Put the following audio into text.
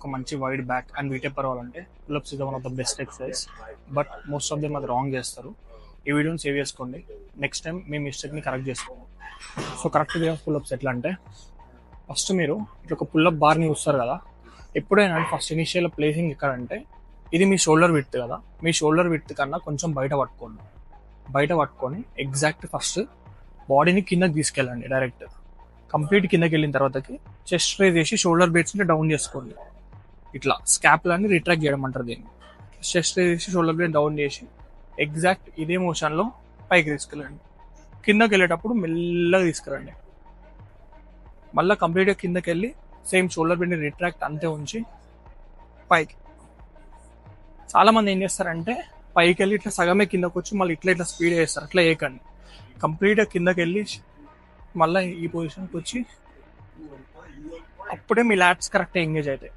ఒక మంచి wide back and వీటెపర్ అవ్వాలంటే pull-ups is one of the best exercise. But most of them అది wrong చేస్తారు. ఈ వీడియోని సేవ్ చేసుకోండి, నెక్స్ట్ టైం మీ మిస్టేక్ని కరెక్ట్ చేసుకోండి. So correct way of pull-ups ఎట్లా అంటే, ఫస్ట్ మీరు ఇట్లా ఒక పుల్అప్ బార్ని చూస్తారు కదా, ఎప్పుడైనా ఫస్ట్ ఇనిషియల్ ప్లేసింగ్ ఎక్కడంటే ఇది మీ షోల్డర్ విడ్త్ కదా, మీ షోల్డర్ విడ్త్ కన్నా కొంచెం బయట పట్టుకోండి. బయట పట్టుకొని ఎగ్జాక్ట్ ఫస్ట్ బాడీని కిందకి తీసుకెళ్ళండి. డైరెక్ట్ కంప్లీట్ కిందకి వెళ్ళిన తర్వాతకి చెస్ట్ రైజ్ చేసి షోల్డర్ బ్లేడ్స్ని డౌన్ చేసుకోండి. ఇట్లా స్కాప్లని రిట్రాక్ట్ చేయడం అంటారు దీన్ని. చెస్ట్ రైజ్ చేసి షోల్డర్ బ్లేడ్ డౌన్ చేసి ఎగ్జాక్ట్ ఇదే మోషన్లో పైకి తీసుకెళ్ళండి. కిందకి వెళ్ళేటప్పుడు మెల్లగా తీసుకురండి. మళ్ళీ కంప్లీట్గా కిందకి వెళ్ళి సేమ్ షోల్డర్ బ్లేడ్ని రిట్రాక్ట్ అంతే ఉంచి పైకి. చాలామంది ఏం చేస్తారంటే పైకి వెళ్ళి ఇట్లా సగమే కిందకు వచ్చి మళ్ళీ ఇట్లా స్పీడ్ చేస్తారు. అట్లా వేయకండి. కంప్లీట్గా కిందకి వెళ్ళి మళ్ళీ ఈ పొజిషన్కి వచ్చి అప్పుడే మీ లాట్స్ కరెక్ట్గా ఎంగేజ్ అవుతాయి.